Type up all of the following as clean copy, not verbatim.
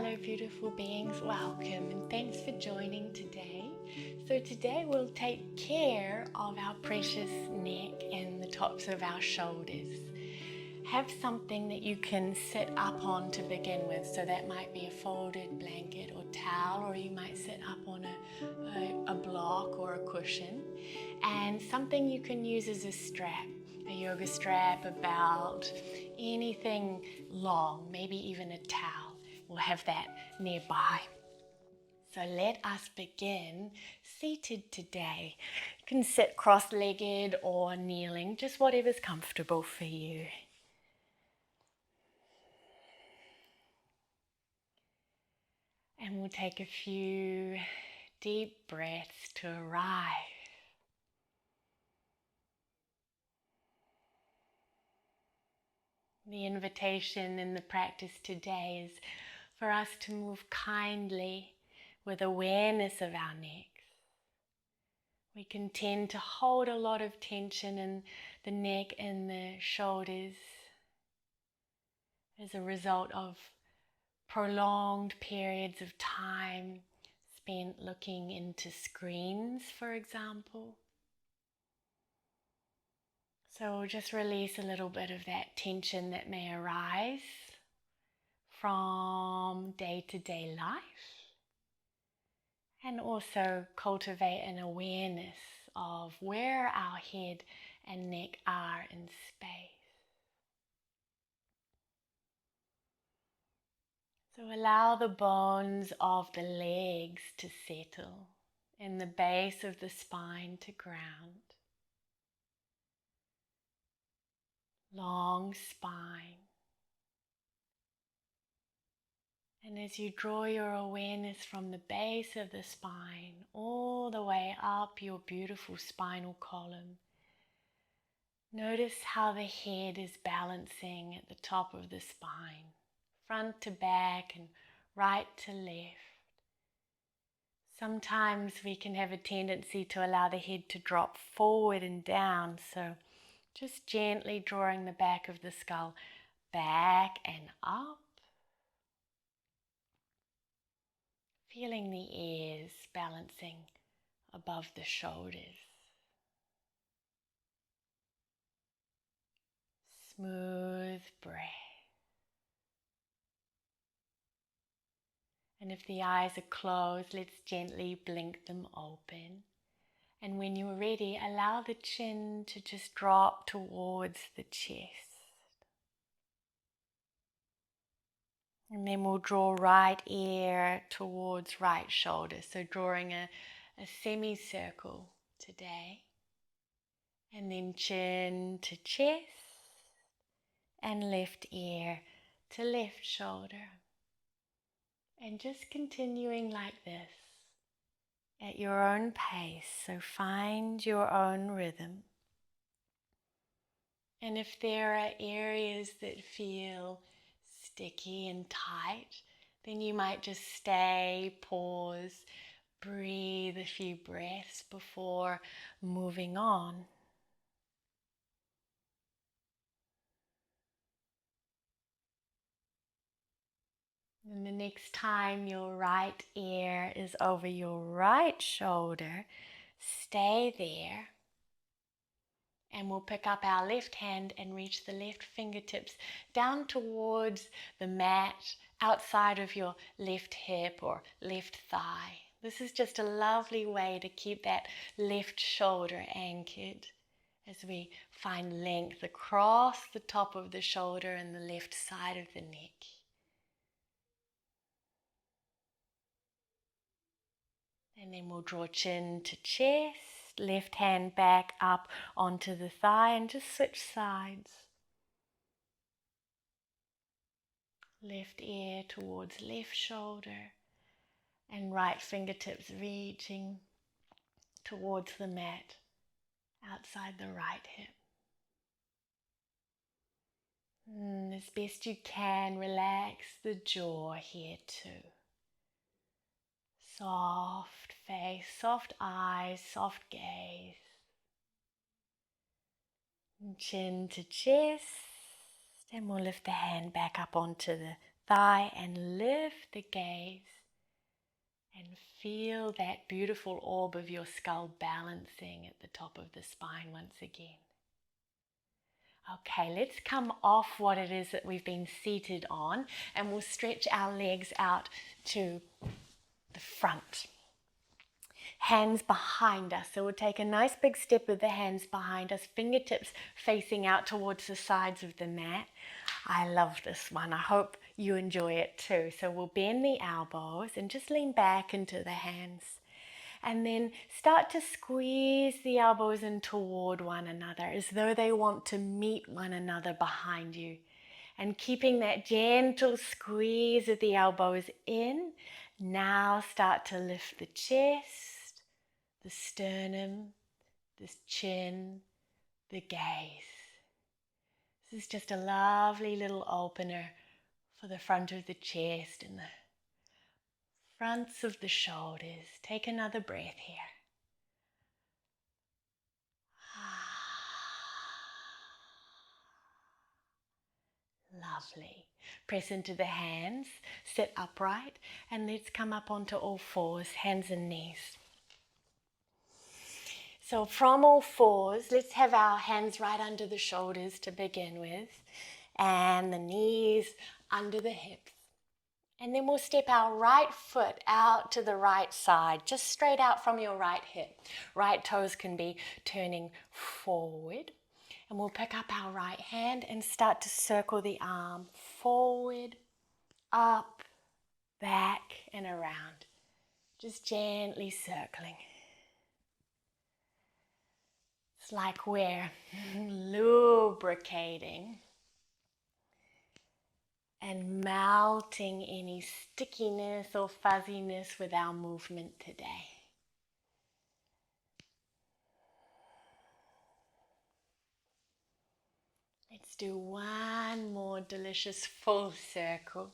Hello beautiful beings, welcome and thanks for joining today. So today we'll take care of our precious neck and the tops of our shoulders. Have something that you can sit up on to begin with, so that might be a folded blanket or towel, or you might sit up on a block or a cushion, and something you can use as a strap, a yoga strap, a belt, anything long, maybe even a towel. We'll have that nearby. So let us begin seated today. You can sit cross-legged or kneeling, just whatever's comfortable for you. And we'll take a few deep breaths to arrive. The invitation in the practice today is for us to move kindly with awareness of our necks. We can tend to hold a lot of tension in the neck and the shoulders as a result of prolonged periods of time spent looking into screens, for example. So we'll just release a little bit of that tension that may arise from day-to-day life, and also cultivate an awareness of where our head and neck are in space. So allow the bones of the legs to settle and the base of the spine to ground. Long spine. And as you draw your awareness from the base of the spine all the way up your beautiful spinal column, notice how the head is balancing at the top of the spine, front to back and right to left. Sometimes we can have a tendency to allow the head to drop forward and down, so just gently drawing the back of the skull back and up. Feeling the ears balancing above the shoulders. Smooth breath. And if the eyes are closed, let's gently blink them open. And when you're ready, allow the chin to just drop towards the chest. And then we'll draw right ear towards right shoulder. So drawing a semicircle today. And then chin to chest and left ear to left shoulder. And just continuing like this at your own pace. So find your own rhythm. And if there are areas that feel sticky and tight, then you might just stay, pause, breathe a few breaths before moving on. And the next time your right ear is over your right shoulder, stay there. And we'll pick up our left hand and reach the left fingertips down towards the mat outside of your left hip or left thigh. This is just a lovely way to keep that left shoulder anchored as we find length across the top of the shoulder and the left side of the neck. And then we'll draw chin to chest. Left hand back up onto the thigh and just switch sides. Left ear towards left shoulder and right fingertips reaching towards the mat outside the right hip. As best you can, relax the jaw here too. Soft face, soft eyes, soft gaze. Chin to chest, and we'll lift the hand back up onto the thigh and lift the gaze and feel that beautiful orb of your skull balancing at the top of the spine once again. Okay, let's come off what it is that we've been seated on, and we'll stretch our legs out to the front. Hands behind us. So we'll take a nice big step with the hands behind us, fingertips facing out towards the sides of the mat. I love this one. I hope you enjoy it too. So we'll bend the elbows and just lean back into the hands. And then start to squeeze the elbows in toward one another as though they want to meet one another behind you. And keeping that gentle squeeze of the elbows in, now start to lift the chest, the sternum, the chin, the gaze. This is just a lovely little opener for the front of the chest and the fronts of the shoulders. Take another breath here. Lovely. Press into the hands, sit upright, and let's come up onto all fours, hands and knees. So from all fours, let's have our hands right under the shoulders to begin with, and the knees under the hips. And then we'll step our right foot out to the right side, just straight out from your right hip. Right toes can be turning forward. And we'll pick up our right hand and start to circle the arm forward, up, back, and around. Just gently circling. It's like we're lubricating and melting any stickiness or fuzziness with our movement today. Let's do one more delicious full circle.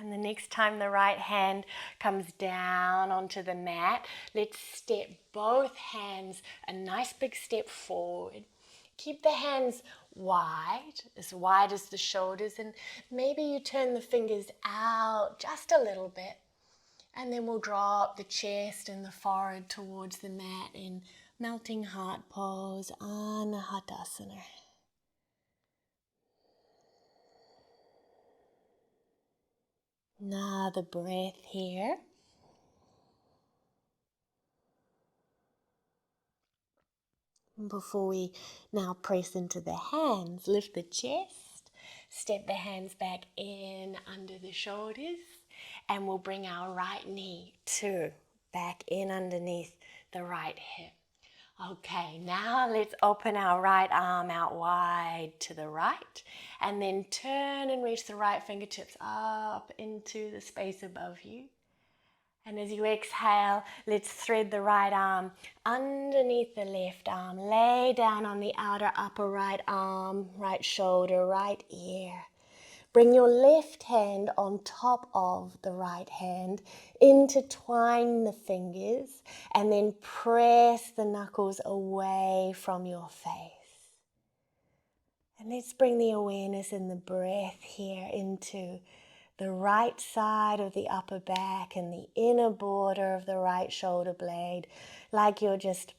And the next time the right hand comes down onto the mat, let's step both hands a nice big step forward. Keep the hands wide as the shoulders, and maybe you turn the fingers out just a little bit. And then we'll drop the chest and the forehead towards the mat in melting heart pose, Anahatasana. Another breath here. Before we now press into the hands, lift the chest, step the hands back in under the shoulders, and we'll bring our right knee back in underneath the right hip. Okay, now let's open our right arm out wide to the right, and then turn and reach the right fingertips up into the space above you. And as you exhale, let's thread the right arm underneath the left arm. Lay down on the outer upper right arm, right shoulder, right ear. Bring your left hand on top of the right hand. Intertwine the fingers and then press the knuckles away from your face. And let's bring the awareness and the breath here into the right side of the upper back and the inner border of the right shoulder blade, like you're just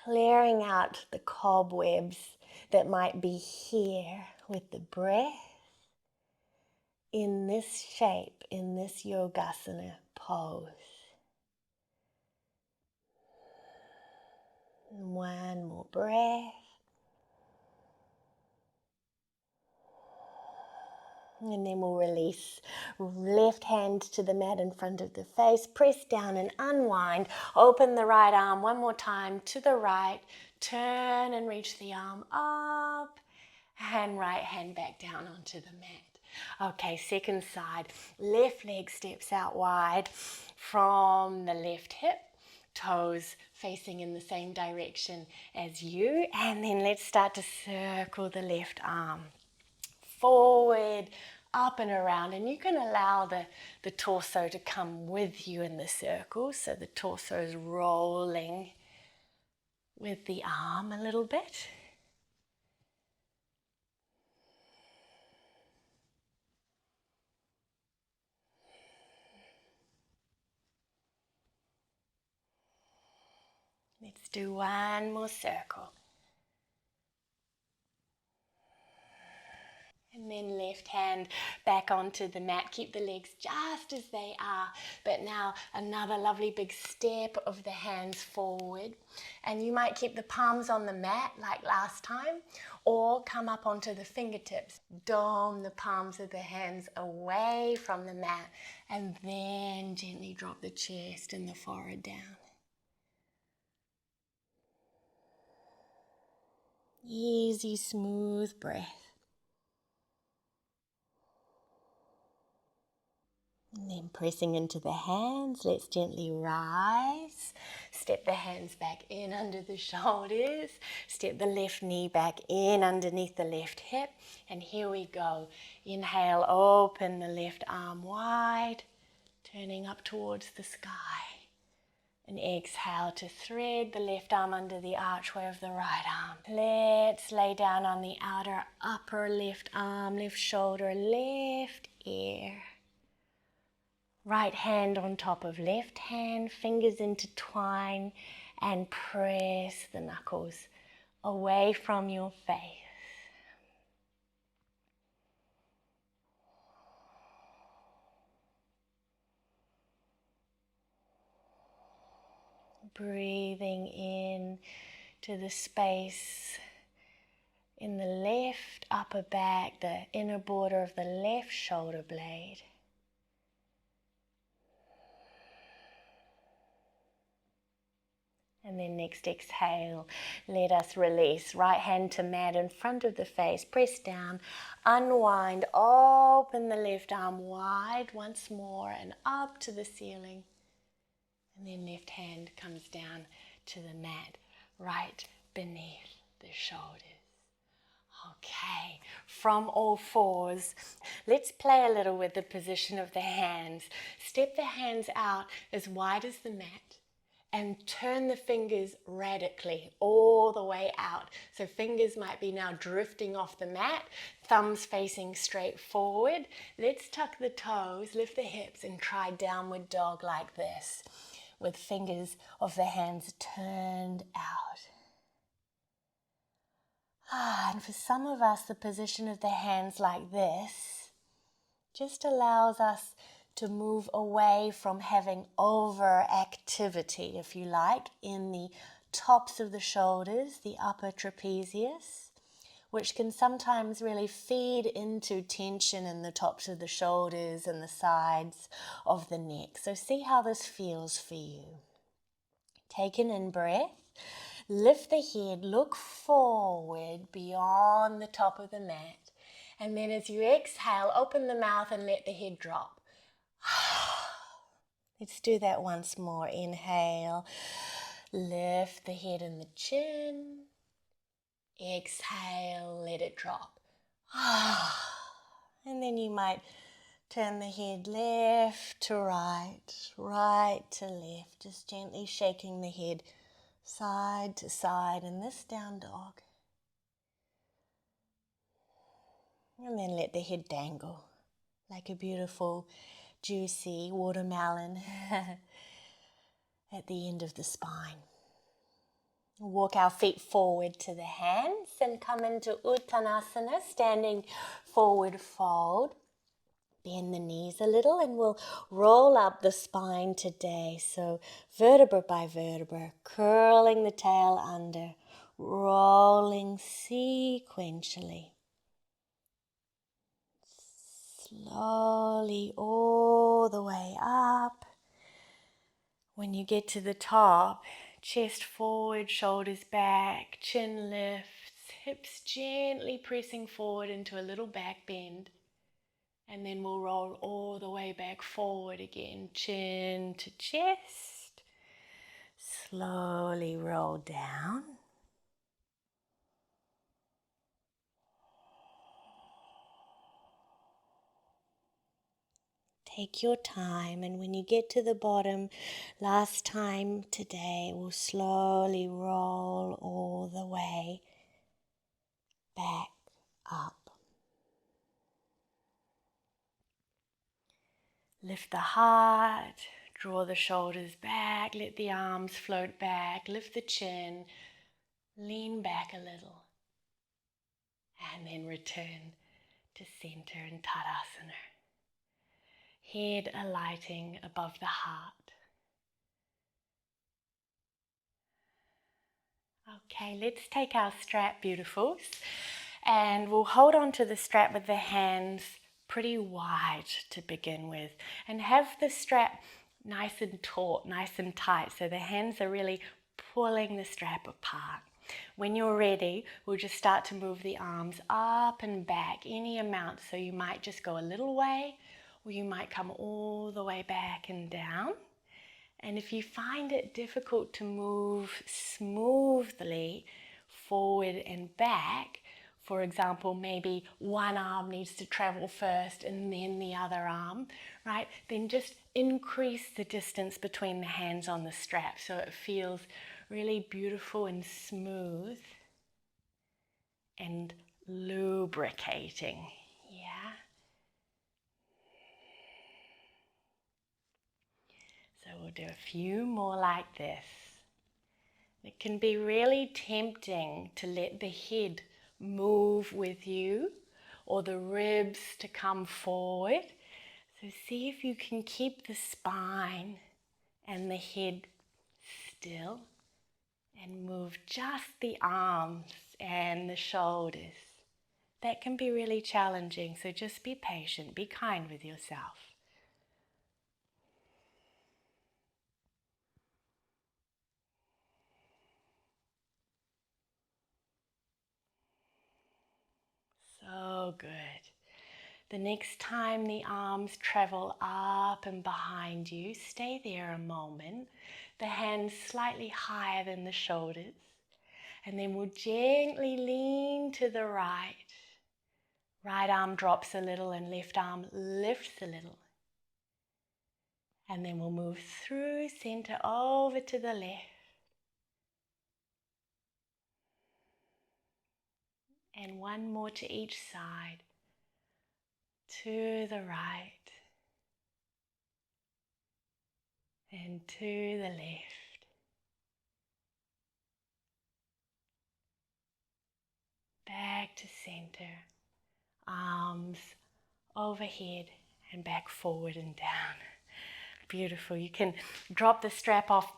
clearing out the cobwebs that might be here with the breath in this shape, in this yogasana pose. And one more breath. And then we'll release. Left hand to the mat in front of the face. Press down and unwind. Open the right arm one more time to the right. Turn and reach the arm up. And right hand back down onto the mat. Okay, second side. Left leg steps out wide from the left hip. Toes facing in the same direction as you. And then let's start to circle the left arm. Forward, up and around, and you can allow the torso to come with you in the circle, so the torso is rolling with the arm a little bit. Let's do one more circle. And then left hand back onto the mat. Keep the legs just as they are. But now another lovely big step of the hands forward. And you might keep the palms on the mat like last time, or come up onto the fingertips. Dome the palms of the hands away from the mat, and then gently drop the chest and the forehead down. Easy, smooth breath. And then pressing into the hands, let's gently rise. Step the hands back in under the shoulders. Step the left knee back in underneath the left hip. And here we go. Inhale, open the left arm wide, turning up towards the sky. And exhale to thread the left arm under the archway of the right arm. Let's lay down on the outer upper left arm, left shoulder, left ear. Right hand on top of left hand, fingers intertwine, and press the knuckles away from your face. Breathing in to the space in the left upper back, the inner border of the left shoulder blade. And then next exhale, let us release. Right hand to mat in front of the face. Press down, unwind, open the left arm wide once more and up to the ceiling. And then left hand comes down to the mat, right beneath the shoulders. Okay, from all fours, let's play a little with the position of the hands. Step the hands out as wide as the mat. And turn the fingers radically all the way out. So fingers might be now drifting off the mat, thumbs facing straight forward. Let's tuck the toes, lift the hips, and try downward dog like this, with fingers of the hands turned out. And for some of us, the position of the hands like this just allows us to move away from having overactivity, if you like, in the tops of the shoulders, the upper trapezius, which can sometimes really feed into tension in the tops of the shoulders and the sides of the neck. So see how this feels for you. Take an in-breath, lift the head, look forward beyond the top of the mat. And then as you exhale, open the mouth and let the head drop. Let's do that once more. Inhale, lift the head and the chin. Exhale, let it drop. And then you might turn the head left to right, right to left, just gently shaking the head side to side in this down dog. And then let the head dangle like a beautiful, juicy watermelon at the end of the spine. Walk our feet forward to the hands and come into Uttanasana, standing forward fold. Bend the knees a little and we'll roll up the spine today. So vertebra by vertebra, curling the tail under, rolling sequentially. Slowly all the way up. When you get to the top, chest forward, shoulders back, chin lifts, hips gently pressing forward into a little back bend. And then we'll roll all the way back forward again, chin to chest. Slowly roll down. Take your time, and when you get to the bottom, last time today, we'll slowly roll all the way back up. Lift the heart, Draw the shoulders back, let the arms float back, lift the chin, lean back a little, and then return to center in Tadasana. Head alighting above the heart. Okay, let's take our strap, beautifuls, and we'll hold on to the strap with the hands pretty wide to begin with, and have the strap nice and taut, nice and tight, so the hands are really pulling the strap apart. When you're ready, we'll just start to move the arms up and back any amount, so you might just go a little way, or you might come all the way back and down. And if you find it difficult to move smoothly forward and back, for example, maybe one arm needs to travel first and then the other arm, right? Then just increase the distance between the hands on the strap so it feels really beautiful and smooth and lubricating, yeah? So we'll do a few more like this. It can be really tempting to let the head move with you or the ribs to come forward. So see if you can keep the spine and the head still and move just the arms and the shoulders. That can be really challenging, so just be patient, be kind with yourself. So good. The next time the arms travel up and behind you, stay there a moment. The hands slightly higher than the shoulders. And then we'll gently lean to the right. Right arm drops a little and left arm lifts a little. And then we'll move through center over to the left. And one more to each side. To the right. And to the left. Back to center. Arms overhead and back forward and down. Beautiful. You can drop the strap off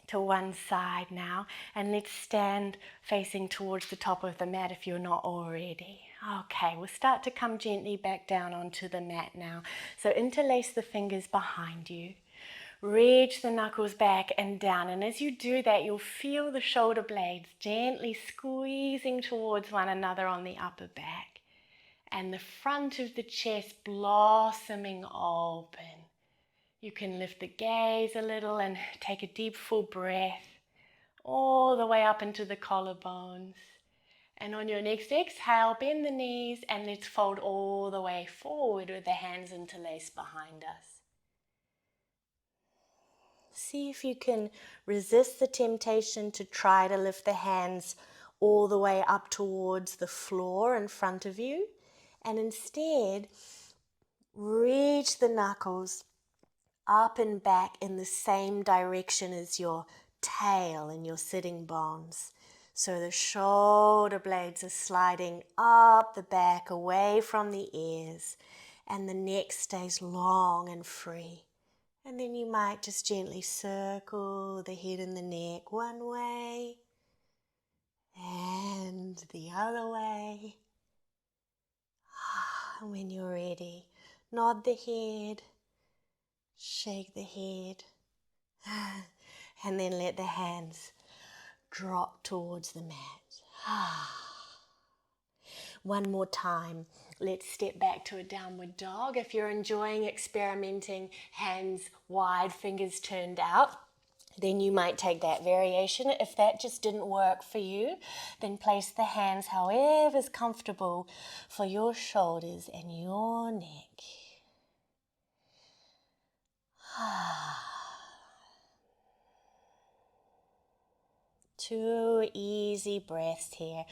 to one side now, and let's stand facing towards the top of the mat if you're not already. Okay, we'll start to come gently back down onto the mat now. So interlace the fingers behind you. Reach the knuckles back and down, and as you do that, you'll feel the shoulder blades gently squeezing towards one another on the upper back, and the front of the chest blossoming open. You can lift the gaze a little and take a deep full breath all the way up into the collarbones. And on your next exhale, bend the knees and let's fold all the way forward with the hands interlaced behind us. See if you can resist the temptation to try to lift the hands all the way up towards the floor in front of you, and instead reach the knuckles up and back in the same direction as your tail and your sitting bones. So the shoulder blades are sliding up the back away from the ears, and the neck stays long and free. And then you might just gently circle the head and the neck one way and the other way. And when you're ready, nod the head, shake the head, and then let the hands drop towards the mat. One more time. Let's step back to a downward dog. If you're enjoying experimenting, hands wide, fingers turned out, then you might take that variation. If that just didn't work for you, then place the hands however's comfortable for your shoulders and your neck. 2 easy breaths here,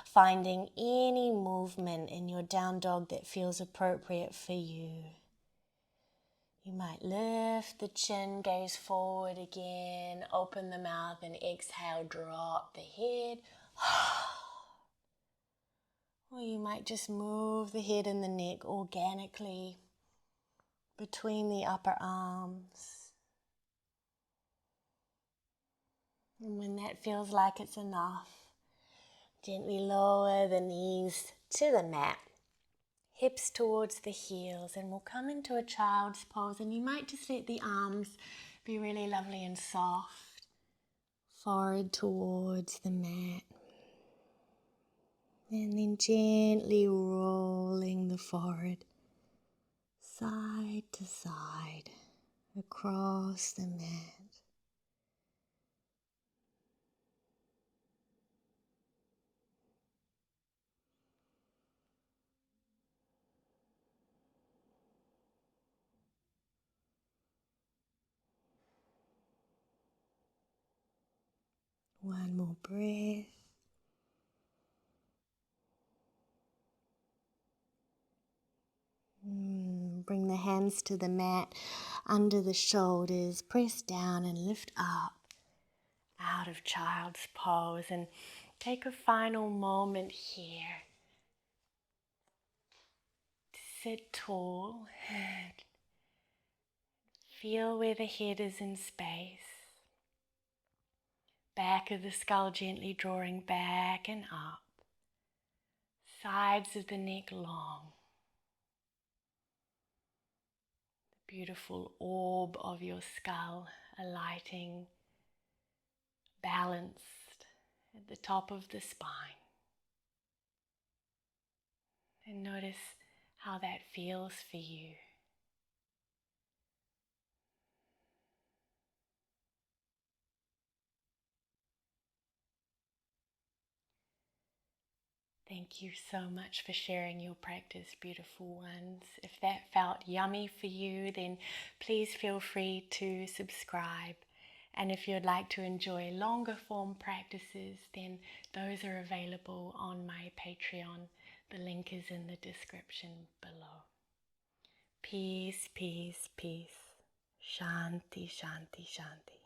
finding any movement in your down dog that feels appropriate for you. You might lift the chin, gaze forward again, open the mouth and exhale, drop the head. Or you might just move the head and the neck organically between the upper arms. And when that feels like it's enough, gently lower the knees to the mat. Hips towards the heels, and we'll come into a child's pose, and you might just let the arms be really lovely and soft. Forehead towards the mat. And then gently rolling the forehead side to side across the mat. One more breath. Bring the hands to the mat under the shoulders. Press down and lift up out of child's pose. And take a final moment here to sit tall. Feel where the head is in space. Back of the skull gently drawing back and up. Sides of the neck long. The beautiful orb of your skull alighting, balanced at the top of the spine. And notice how that feels for you. Thank you so much for sharing your practice, beautiful ones. If that felt yummy for you, then please feel free to subscribe. And if you'd like to enjoy longer form practices, then those are available on my Patreon. The link is in the description below. Peace, peace, peace. Shanti, shanti, shanti.